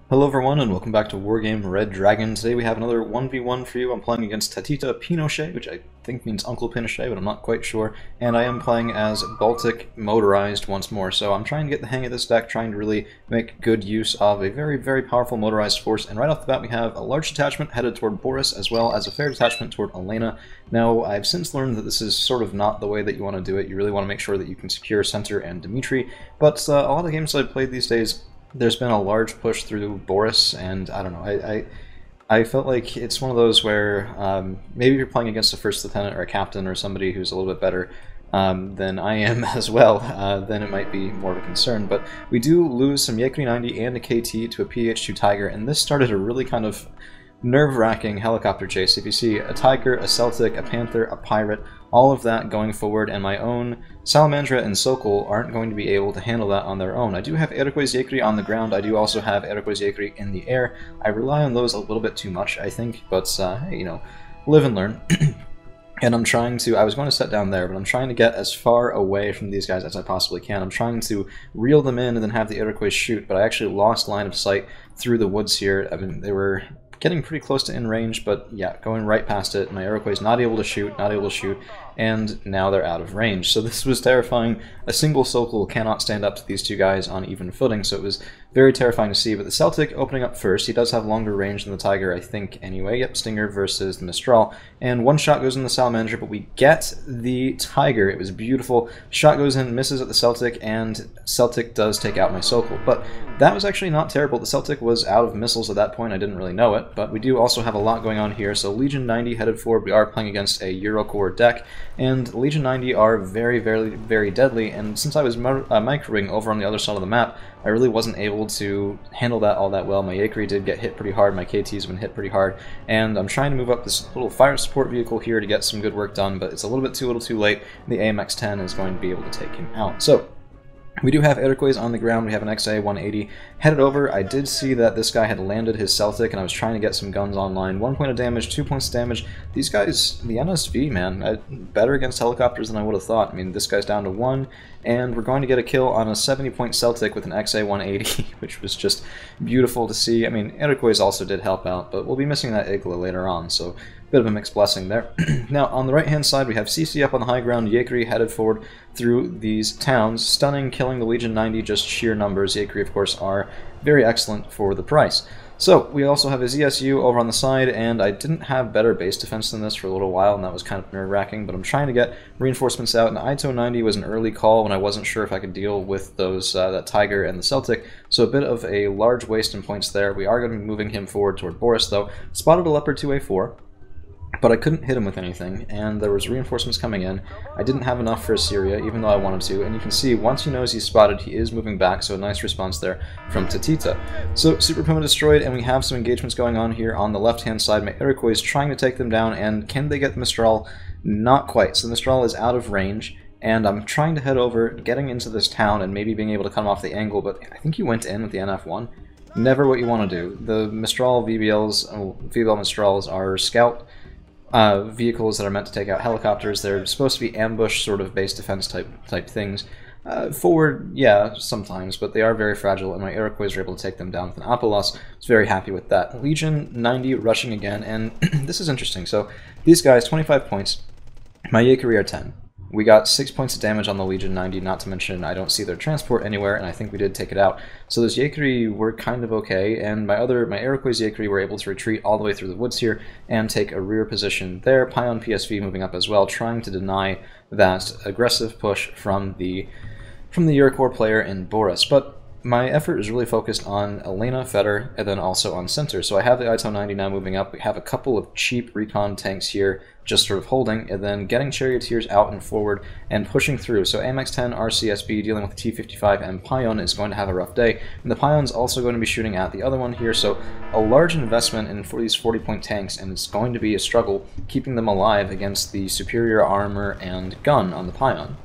Hello everyone and welcome back to Wargame Red Dragon. Today we have another 1v1 for you. I'm playing against Tatita Pinochet, which I think means Uncle Pinochet, but I'm not quite sure. And I am playing as Baltic Motorized once more, so I'm trying to get the hang of this deck, trying to really make good use of a very, very powerful motorized force. And right off the bat we have a large detachment headed toward Boris, as well as a fair detachment toward Elena. Now, I've since learned that this is sort of not the way that you want to do it. You really want to make sure that you can secure Center and Dmitri, but a lot of games I've played these days, there's been a large push through Boris, and I don't know, I felt like it's one of those where maybe you're playing against a first lieutenant or a captain or somebody who's a little bit better than I am as well, then it might be more of a concern. But we do lose some Yekri 90 and a KT to a PH2 Tiger, and this started a really kind of nerve-wracking helicopter chase. If you see a Tiger, a Celtic, a Panther, a Pirate, all of that going forward, and my own Salamandra and Sokol aren't going to be able to handle that on their own. I do have Iroquois Yekri on the ground, I do also have Iroquois Yekri in the air. I rely on those a little bit too much, I think, but hey, you know, live and learn. And I'm trying to, I was going to set down there, but I'm trying to get as far away from these guys as I possibly can. I'm trying to reel them in and then have the Iroquois shoot, but I actually lost line of sight through the woods here. I mean, they were getting pretty close to in range, but yeah, going right past it. My Iroquois not able to shoot, and now they're out of range. So this was terrifying. A single Sokol cannot stand up to these two guys on even footing, so it was very terrifying to see. But the Celtic opening up first, he does have longer range than the Tiger, I think, anyway. Yep, Stinger versus the Mistral, and one shot goes in the Salamander, but we get the Tiger. It was beautiful. Shot goes in, misses at the Celtic, and Celtic does take out my Sokol. But that was actually not terrible. The Celtic was out of missiles at that point. I didn't really know it, but we do also have a lot going on here. So Legion 90 headed forward. We are playing against a Eurocore deck, and Legion 90 are very, very, very deadly, and since I was microing over on the other side of the map, I really wasn't able to handle that all that well. My Yekri did get hit pretty hard, my KTs have been hit pretty hard, and I'm trying to move up this little fire support vehicle here to get some good work done, but it's a little bit too little too late. The AMX-10 is going to be able to take him out. So we do have Iroquois on the ground. We have an XA-180 headed over. I did see that this guy had landed his Celtic, and I was trying to get some guns online. 1 point of damage, 2 points of damage. These guys, the NSV, man, better against helicopters than I would have thought. I mean, this guy's down to 1, and we're going to get a kill on a 70-point Celtic with an XA-180, which was just beautiful to see. I mean, Iroquois also did help out, but we'll be missing that Igla later on, so bit of a mixed blessing there. Now, on the right-hand side, we have CC up on the high ground, Yekri headed forward through these towns, stunning, killing the Legion 90, just sheer numbers. Yekri, of course, are very excellent for the price. So, we also have a ZSU over on the side, and I didn't have better base defense than this for a little while, and that was kind of nerve-wracking, but I'm trying to get reinforcements out, and ITO 90 was an early call when I wasn't sure if I could deal with those that Tiger and the Celtic, so a bit of a large waste in points there. We are going to be moving him forward toward Boris, though. Spotted a Leopard 2A4, but I couldn't hit him with anything, and there was reinforcements coming in. I didn't have enough for Assyria, even though I wanted to, and you can see once he knows he's spotted, he is moving back, so a nice response there from Tatita. So, Super Puma destroyed, and we have some engagements going on here on the left-hand side. My Iroquois is trying to take them down, and can they get the Mistral? Not quite. So the Mistral is out of range, and I'm trying to head over, getting into this town, and maybe being able to come off the angle, but I think he went in with the NF1. Never what you want to do. The Mistral VBLs, VBL Mistrals are scout vehicles that are meant to take out helicopters. They're supposed to be ambush sort of base defense type things. Forward, yeah, sometimes, but they are very fragile, and my Iroquois are able to take them down with an Apolos. I was very happy with that. Legion 90 rushing again, and this is interesting. So these guys, 25 points. My Yekri are 10. We got 6 points of damage on the Legion 90, not to mention I don't see their transport anywhere, and I think we did take it out. So those Yekri were kind of okay, and my Iroquois Yekri were able to retreat all the way through the woods here and take a rear position there. Pion PSV moving up as well, trying to deny that aggressive push from the Eurocore player in Boris. But my effort is really focused on Elena, Feder, and then also on center. So I have the ITO 90 now moving up. We have a couple of cheap recon tanks here just sort of holding, and then getting charioteers out and forward and pushing through. So AMX-10 RCSB dealing with the T-55, and Pion is going to have a rough day. And the Pion's also going to be shooting at the other one here, so a large investment in for these 40-point tanks, and it's going to be a struggle keeping them alive against the superior armor and gun on the Pion.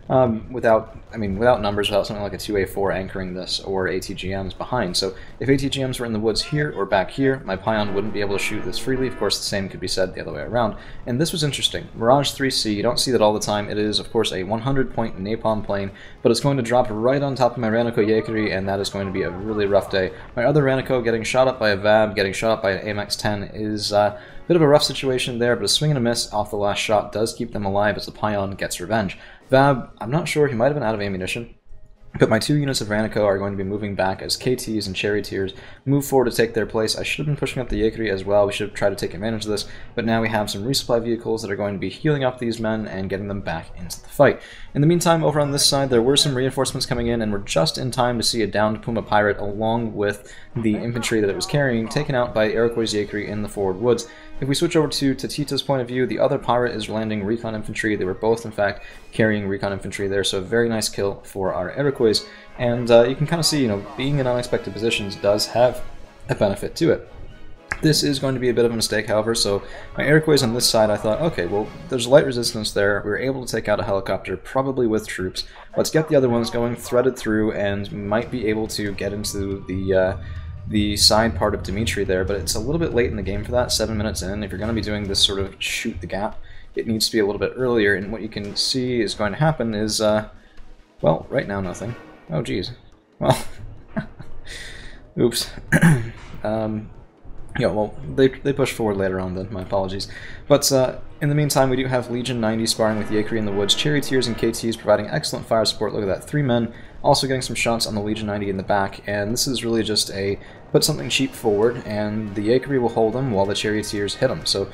without numbers, without something like a 2A4 anchoring this, or ATGMs behind. So if ATGMs were in the woods here or back here, my Pion wouldn't be able to shoot this freely. Of course, the same could be said the other way around. And this was interesting. Mirage 3C, you don't see that all the time. It is, of course, a 100-point napalm plane, but it's going to drop right on top of my Ranico Yakari, and that is going to be a really rough day. My other Ranico getting shot up by a VAB, getting shot up by an AMX-10 is a bit of a rough situation there, but a swing and a miss off the last shot does keep them alive as the Pion gets revenge. VAB, I'm not sure, he might have been out of ammunition, but my 2 units of Ranico are going to be moving back as KTs and Charioteers move forward to take their place. I should have been pushing up the Yakari as well. We should have tried to take advantage of this, but now we have some resupply vehicles that are going to be healing up these men and getting them back into the fight. In the meantime, over on this side, there were some reinforcements coming in, and we're just in time to see a downed Puma Pirate along with the infantry that it was carrying taken out by Iroquois Yakari in the forward woods. If we switch over to Tatita's point of view, the other pirate is landing recon infantry. They were both, in fact, carrying recon infantry there, so a very nice kill for our Iroquois. And you can kind of see, you know, being in unexpected positions does have a benefit to it. This is going to be a bit of a mistake, however, so my Iroquois on this side, I thought, okay, well, there's light resistance there. We were able to take out a helicopter, probably with troops. Let's get the other ones going, threaded through, and might be able to get into the side part of Dimitri there, but it's a little bit late in the game for that, 7 minutes in. If you're going to be doing this sort of shoot the gap, it needs to be a little bit earlier, and what you can see is going to happen is, well, right now nothing. Oh, geez. Well, oops. Yeah, well, they push forward later on then, my apologies. But in the meantime, we do have Legion 90 sparring with Yakari in the woods, Charioteers and KTs providing excellent fire support. Look at that, 3 men, also getting some shots on the Legion 90 in the back, and this is really just a put something cheap forward, and the Yakari will hold them while the Charioteers hit them. So,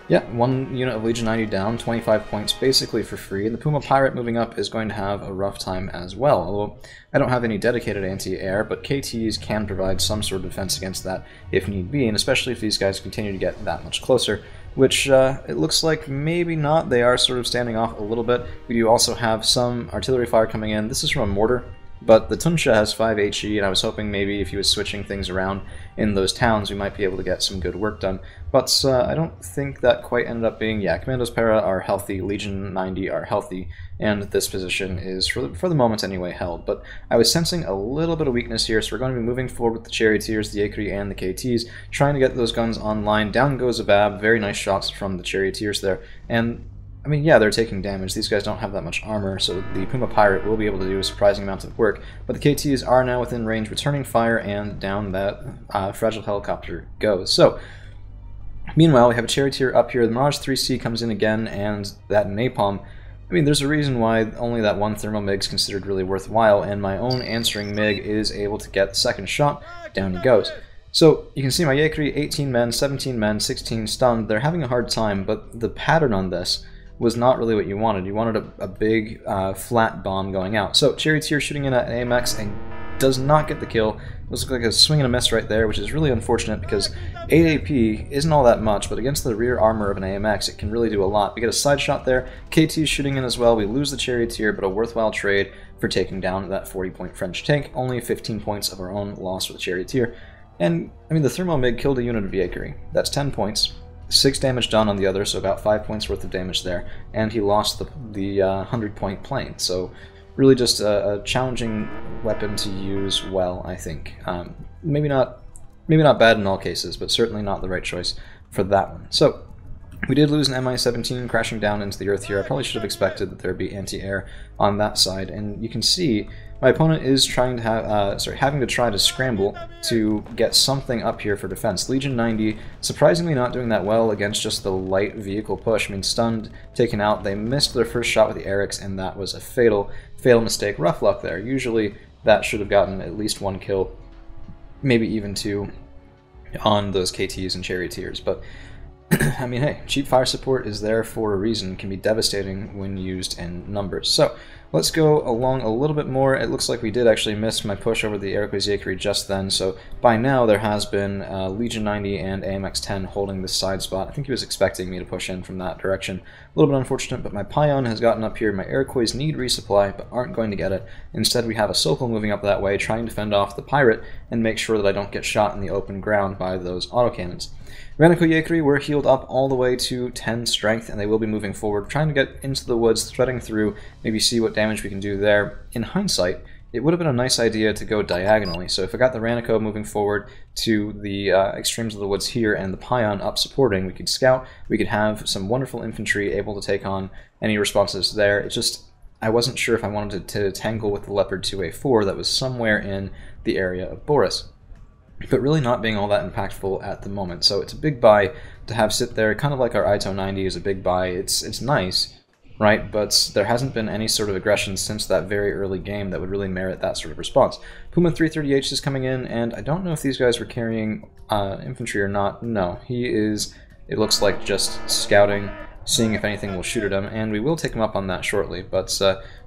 yeah, 1 unit of Legion 90 down, 25 points basically for free, and the Puma Pirate moving up is going to have a rough time as well, although I don't have any dedicated anti-air, but KTs can provide some sort of defense against that if need be, and especially if these guys continue to get that much closer, which it looks like maybe not. They are sort of standing off a little bit. We do also have some artillery fire coming in. This is from a mortar, but the Tunsha has 5 HE, and I was hoping maybe if he was switching things around in those towns, we might be able to get some good work done. But I don't think that quite ended up being, yeah, Commandos Para are healthy, Legion 90 are healthy, and this position is, for the moment anyway, held. But I was sensing a little bit of weakness here, so we're going to be moving forward with the Charioteers, the Yakari, and the KTs, trying to get those guns online. Down goes a Bab, very nice shots from the Charioteers there, and I mean, yeah, they're taking damage. These guys don't have that much armor, so the Puma Pirate will be able to do a surprising amount of work. But the KTs are now within range, returning fire, and down that fragile helicopter goes. So, meanwhile, we have a Charioteer up here. The Mirage 3C comes in again, and that napalm. I mean, there's a reason why only that one thermal MiG is considered really worthwhile, and my own answering MiG is able to get the second shot. Down he goes. So, you can see my Yakari, 18 men, 17 men, 16 stunned. They're having a hard time, but the pattern on this was not really what you wanted. You wanted a big flat bomb going out. So Charioteer shooting in at an AMX and does not get the kill. It looks like a swing and a miss right there, which is really unfortunate because 8 AP isn't all that much, but against the rear armor of an AMX, it can really do a lot. We get a side shot there. KT's shooting in as well. We lose the Charioteer, but a worthwhile trade for taking down that 40-point French tank. Only 15 points of our own loss for the Charioteer. And, I mean, the Thermo MiG killed a unit of Yakari. That's 10 points. 6 damage done on the other, so about 5 points worth of damage there, and he lost the 100-point plane. So really just a challenging weapon to use well, I think. Maybe not bad in all cases, but certainly not the right choice for that one. So we did lose an Mi-17 crashing down into the earth here. I probably should have expected that there would be anti-air on that side, and you can see my opponent is trying to having to try to scramble to get something up here for defense. Legion 90, surprisingly not doing that well against just the light vehicle push. I mean, stunned, taken out, they missed their first shot with the Erics, and that was a fatal mistake. Rough luck there. Usually that should have gotten at least 1 kill, maybe even 2, on those KTs and Charioteers, but I mean, hey, cheap fire support is there for a reason, can be devastating when used in numbers. So, let's go along a little bit more. It looks like we did actually miss my push over the Iroquois Yakari just then, so by now there has been Legion 90 and AMX-10 holding this side spot. I think he was expecting me to push in from that direction. A little bit unfortunate, but my Pion has gotten up here. My Iroquois need resupply, but aren't going to get it. Instead, we have a Sokol moving up that way, trying to fend off the Pirate and make sure that I don't get shot in the open ground by those autocannons. Ranico Yakari were healed up all the way to 10 strength, and they will be moving forward, trying to get into the woods, threading through, maybe see what damage we can do there. In hindsight, it would have been a nice idea to go diagonally. So if I got the Ranico moving forward to the extremes of the woods here and the Pion up supporting, we could scout, we could have some wonderful infantry able to take on any responses there. It's just, I wasn't sure if I wanted to tangle with the Leopard 2A4 that was somewhere in the area of Boris. But really not being all that impactful at the moment. So it's a big buy to have sit there, kind of like our Ito 90 is a big buy. It's nice, right? But there hasn't been any sort of aggression since that very early game that would really merit that sort of response. Puma 330H is coming in, and I don't know if these guys were carrying infantry or not. No, he is, it looks like, just scouting, seeing if anything will shoot at him, and we will take him up on that shortly, but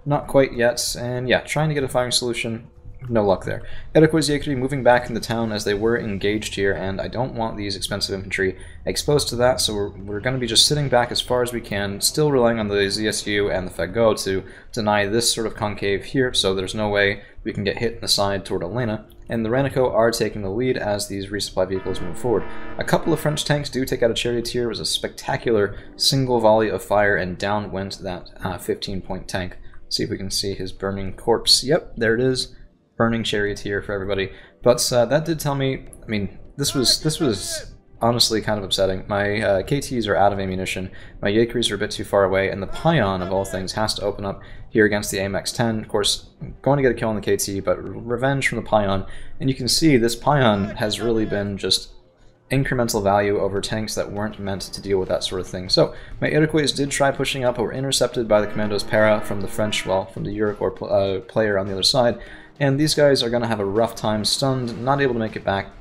not quite yet. And yeah, trying to get a firing solution. No luck there. Iroquois Yakri moving back in the town as they were engaged here, and I don't want these expensive infantry exposed to that, so we're going to be just sitting back as far as we can, still relying on the ZSU and the Fagot to deny this sort of concave here, so there's no way we can get hit in the side toward Elena. And the Ranico are taking the lead as these resupply vehicles move forward. A couple of French tanks do take out a charioteer. It was a spectacular single volley of fire, and down went that 15-point tank. See if we can see his burning corpse. Yep, there it is. Burning charioteer for everybody. But that did tell me, I mean, this was honestly kind of upsetting. My KTs are out of ammunition, my Yakris are a bit too far away, and the Pion, of all things, has to open up here against the AMX-10. Of course, I'm going to get a kill on the KT, but revenge from the Pion, and you can see this Pion has really been just incremental value over tanks that weren't meant to deal with that sort of thing. So my Iroquois did try pushing up, but were intercepted by the Commandos Para from the French, well, from the Iroquois player on the other side. And these guys are going to have a rough time, stunned, not able to make it back.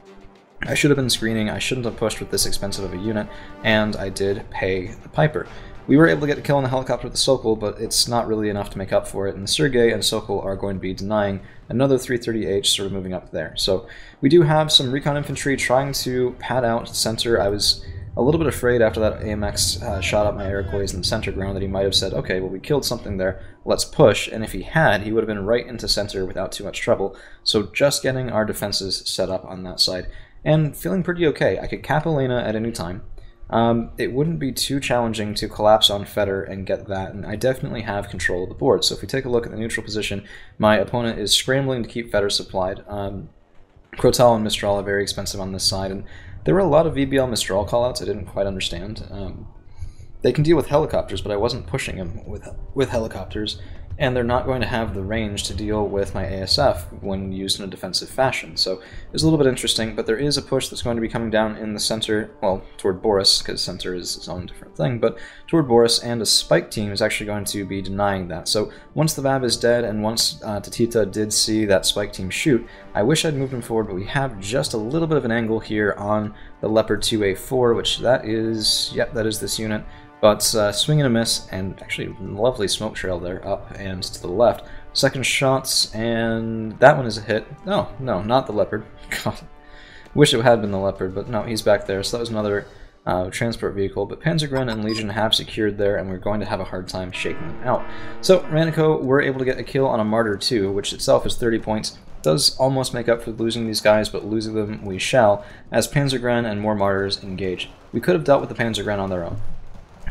I should have been screening, I shouldn't have pushed with this expensive of a unit, and I did pay the piper. We were able to get a kill on the helicopter with the Sokol, but it's not really enough to make up for it, and Sergei and Sokol are going to be denying another 330H sort of moving up there. So we do have some recon infantry trying to pad out center. I was a little bit afraid after that AMX shot up my Iroquois in the center ground that he might have said, okay, well, we killed something there, let's push, and if he had, he would have been right into center without too much trouble. So just getting our defenses set up on that side, and feeling pretty okay. I could cap Elena at any time. It wouldn't be too challenging to collapse on Feder and get that, and I definitely have control of the board. So if we take a look at the neutral position, my opponent is scrambling to keep Feder supplied. Crotal and Mistral are very expensive on this side, and there were a lot of VBL Mistral callouts I didn't quite understand. They can deal with helicopters, but I wasn't pushing them with helicopters, and they're not going to have the range to deal with my ASF when used in a defensive fashion. So it's a little bit interesting, but there is a push that's going to be coming down in the center, well, toward Boris, because center is its own different thing, but toward Boris, and a spike team is actually going to be denying that. So once the VAB is dead, and once Tatita did see that spike team shoot, I wish I'd moved him forward, but we have just a little bit of an angle here on the Leopard 2A4, which that is, yep, that is this unit. But swing and a miss, and actually lovely smoke trail there, up and to the left. Second shots, and that one is a hit. No, not the Leopard. God, wish it had been the Leopard, but no, he's back there. So that was another transport vehicle. But Panzergren and Legion have secured there, and we're going to have a hard time shaking them out. So Ranico were able to get a kill on a Martyr 2, which itself is 30 points. Does almost make up for losing these guys, but losing them we shall, as Panzergren and more Martyrs engage. We could have dealt with the Panzergren on their own.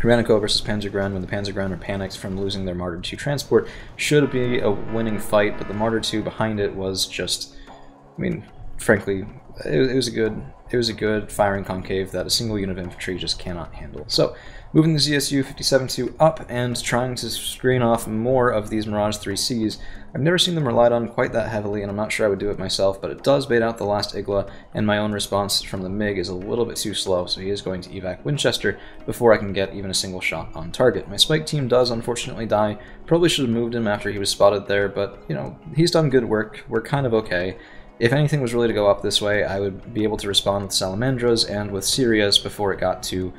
Ranico versus Panzergren, when the Panzergren are panicked from losing their Martyr 2 transport, should be a winning fight, but the Martyr 2 behind it was just, I mean, frankly, it was a good firing concave that a single unit of infantry just cannot handle. So, moving the ZSU 57-2 up and trying to screen off more of these Mirage 3Cs. I've never seen them relied on quite that heavily, and I'm not sure I would do it myself, but it does bait out the last Igla, and my own response from the MiG is a little bit too slow, so he is going to evac Winchester before I can get even a single shot on target. My spike team does unfortunately die. Probably should have moved him after he was spotted there, but, you know, he's done good work. We're kind of okay. If anything was really to go up this way, I would be able to respond with Salamandras and with Sirius before it got too,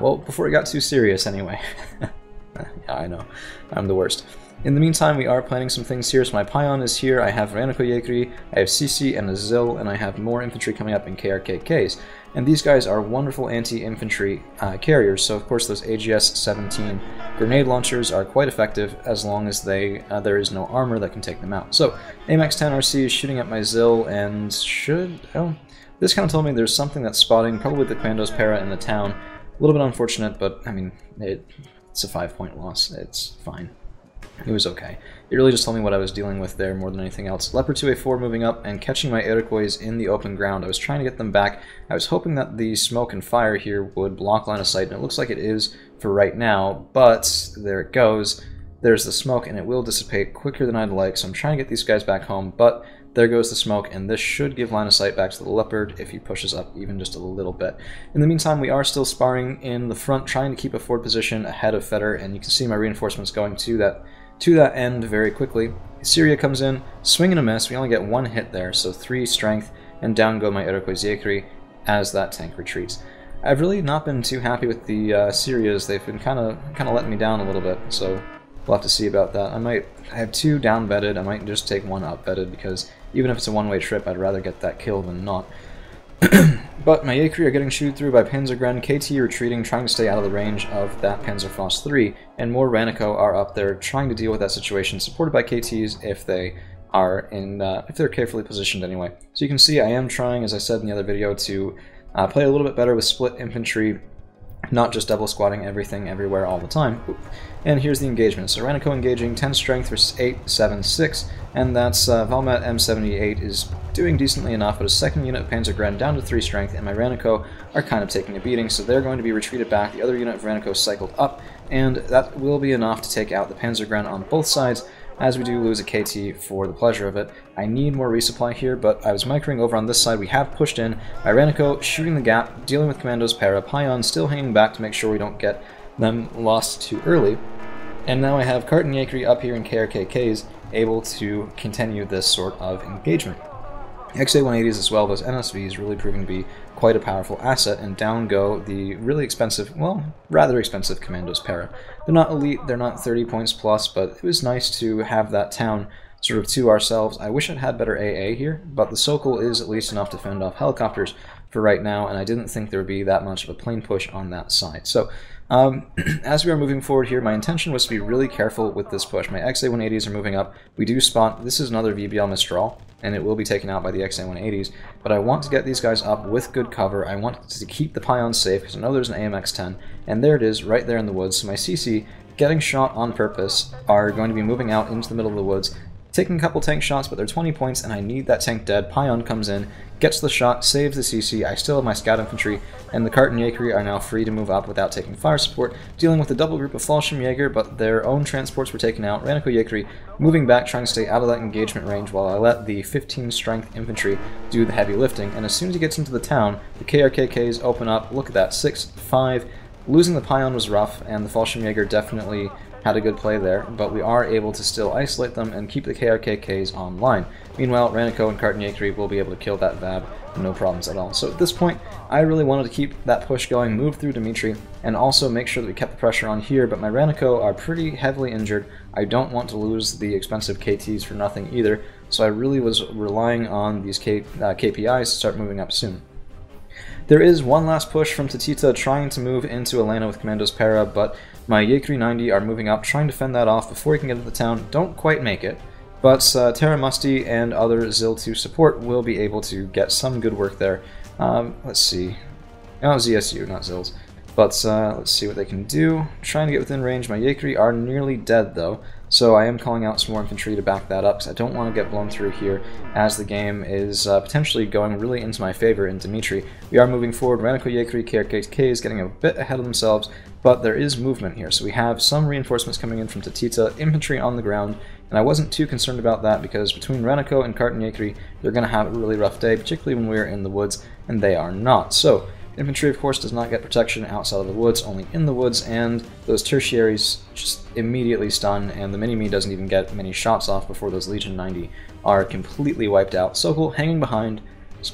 well, before it got too serious anyway. Yeah, I know. I'm the worst. In the meantime, we are planning some things here. So my Pion is here, I have Ranico Yakri, I have Sisi and a Zil, and I have more infantry coming up in KRKKs. And these guys are wonderful anti-infantry carriers, so of course those AGS-17 grenade launchers are quite effective as long as there is no armor that can take them out. So AMX-10 RC is shooting at my Zil, and this kind of told me there's something that's spotting, probably the Commandos Para in the town. A little bit unfortunate, but I mean, it's a 5-point loss, it's fine. It was okay. It really just told me what I was dealing with there more than anything else. Leopard 2A4 moving up and catching my Iroquois in the open ground. I was trying to get them back. I was hoping that the smoke and fire here would block line of sight, and it looks like it is for right now, but there it goes. There's the smoke, and it will dissipate quicker than I'd like, so I'm trying to get these guys back home, but there goes the smoke, and this should give line of sight back to the Leopard if he pushes up even just a little bit. In the meantime, we are still sparring in the front, trying to keep a forward position ahead of Feder, and you can see my reinforcements going to that end very quickly. Syria comes in, swing and a miss. We only get one hit there, so 3 strength, and down go my Iroquois Yekri as that tank retreats. I've really not been too happy with the Syrias. They've been kind of letting me down a little bit, so we'll have to see about that. I have 2 down bedded. I might just take 1 up bedded, because even if it's a one-way trip, I'd rather get that kill than not. But my Yekri are getting chewed through by Panzergren, KT retreating, trying to stay out of the range of that Panzerfaust 3, and more Ranico are up there trying to deal with that situation, supported by KTs if they are if they're carefully positioned anyway. So you can see I am trying, as I said in the other video, to play a little bit better with split infantry, not just double squatting everything everywhere all the time. And here's the engagement. So Ranico engaging, 10 strength versus 8, 7, 6, and that's Valmet M78 is doing decently enough, but a second unit of Panzergren down to 3 strength, and my Ranico are kind of taking a beating, so they're going to be retreated back. The other unit of Ranico cycled up, and that will be enough to take out the Panzergren on both sides, as we do lose a KT for the pleasure of it. I need more resupply here, but I was microing over on this side. We have pushed in. My Ranico shooting the gap, dealing with Commandos Para, Pion still hanging back to make sure we don't get them lost too early. And now I have Carton Yekri up here in KRKKs able to continue this sort of engagement. XA-180s as well, those NSVs really proving to be quite a powerful asset, and down go the really expensive, well, rather expensive Commandos Para. They're not elite, they're not 30 points plus, but it was nice to have that town sort of to ourselves. I wish I'd had better AA here, but the Sokol is at least enough to fend off helicopters for right now, and I didn't think there would be that much of a plane push on that side. So, as we are moving forward here, my intention was to be really careful with this push. My XA-180s are moving up. We do spot, this is another VBL Mistral, and it will be taken out by the XA-180s, but I want to get these guys up with good cover. I want to keep the Pions safe, because I know there's an AMX-10, and there it is, right there in the woods. So my CC, getting shot on purpose, are going to be moving out into the middle of the woods, taking a couple tank shots, but they're 20 points, and I need that tank dead. Pion comes in, gets the shot, saves the CC. I still have my scout infantry, and the Carton Yekri are now free to move up without taking fire support, dealing with a double group of Fallschirmjäger, but their own transports were taken out. Ranico Yekri moving back, trying to stay out of that engagement range, while I let the 15 strength infantry do the heavy lifting. And as soon as he gets into the town, the KRKKs open up. Look at that, 6, 5. Losing the Pion was rough, and the Fallschirmjäger definitely had a good play there, but we are able to still isolate them and keep the KRKKs online. Meanwhile, Ranico and Carton Yekri will be able to kill that VAB, no problems at all. So at this point, I really wanted to keep that push going, move through Dimitri, and also make sure that we kept the pressure on here, but my Ranico are pretty heavily injured. I don't want to lose the expensive KTs for nothing either, so I really was relying on these KPIs to start moving up soon. There is one last push from Tatita trying to move into Elena with Commandos Para, but my Yekri 90 are moving up, trying to fend that off before he can get into the town. Don't quite make it, but Terra Musty and other Zil2 support will be able to get some good work there. Let's see. Oh, ZSU, not Zils. But let's see what they can do. Trying to get within range. My Yekri are nearly dead, though, so I am calling out some more infantry to back that up, because I don't want to get blown through here, as the game is potentially going really into my favor in Dimitri. We are moving forward. Ranico Yekri, KRKK is getting a bit ahead of themselves, but there is movement here. So we have some reinforcements coming in from Tatita, infantry on the ground, and I wasn't too concerned about that, because between Ranico and Carton Yekri, they're going to have a really rough day, particularly when we're in the woods, and they are not. So infantry, of course, does not get protection outside of the woods, only in the woods, and those tertiaries just immediately stun, and the mini-me doesn't even get many shots off before those Legion 90 are completely wiped out. Sokol hanging behind,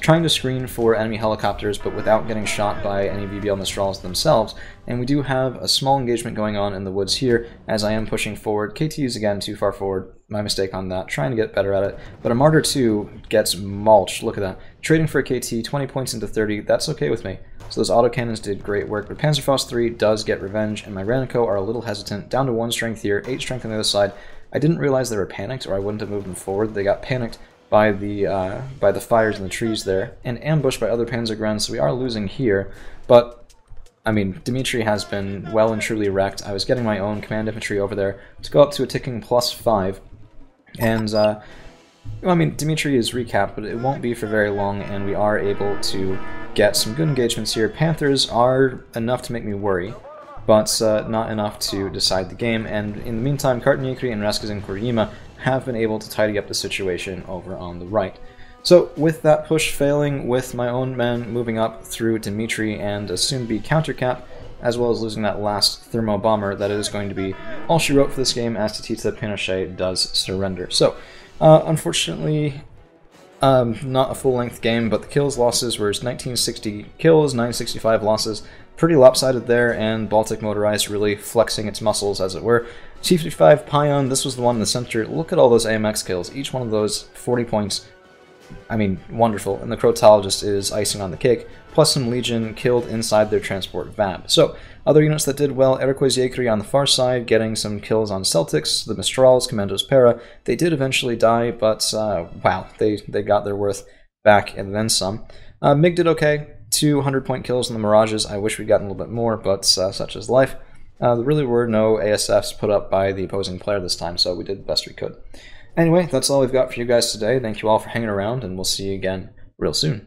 trying to screen for enemy helicopters, but without getting shot by any VBL Mistrals themselves. And we do have a small engagement going on in the woods here, as I am pushing forward. KT is again too far forward, my mistake on that, trying to get better at it. But a Martyr 2 gets mulched, look at that. Trading for a KT, 20 points into 30, that's okay with me. So those autocannons did great work, but Panzerfaust 3 does get revenge, and my Ranico are a little hesitant, down to 1 strength here, 8 strength on the other side. I didn't realize they were panicked, or I wouldn't have moved them forward. They got panicked by the fires in the trees there, and ambushed by other Panzergrens, so we are losing here, but I mean, Dmitry has been well and truly wrecked. I was getting my own command infantry over there to go up to a ticking +5, and well, I mean, Dmitry is recapped, but it won't be for very long, and we are able to get some good engagements here. Panthers are enough to make me worry, but not enough to decide the game, and in the meantime, Kartnyikri and Raskazin Kuryima have been able to tidy up the situation over on the right. So, with that push failing, with my own men moving up through Dmitry and a soon-to-be countercap, as well as losing that last thermo bomber, that is going to be all she wrote for this game as Tatita Pinochet does surrender. So, unfortunately, not a full-length game, but the kills losses were 1960 kills, 965 losses, pretty lopsided there, and Baltic Motorized really flexing its muscles, as it were. T-55 Pion, this was the one in the center. Look at all those AMX kills, each one of those 40 points. I mean, wonderful, and the Crotologist is icing on the cake, plus some Legion killed inside their transport VAB. So, other units that did well, Iroquois Yekri on the far side, getting some kills on Celtics, the Mistrals, Commandos Para. They did eventually die, but wow, they got their worth back and then some. MiG did okay, 200-point kills in the Mirages. I wish we'd gotten a little bit more, but such is life. There really were no ASFs put up by the opposing player this time, so we did the best we could. Anyway, that's all we've got for you guys today. Thank you all for hanging around, and we'll see you again real soon.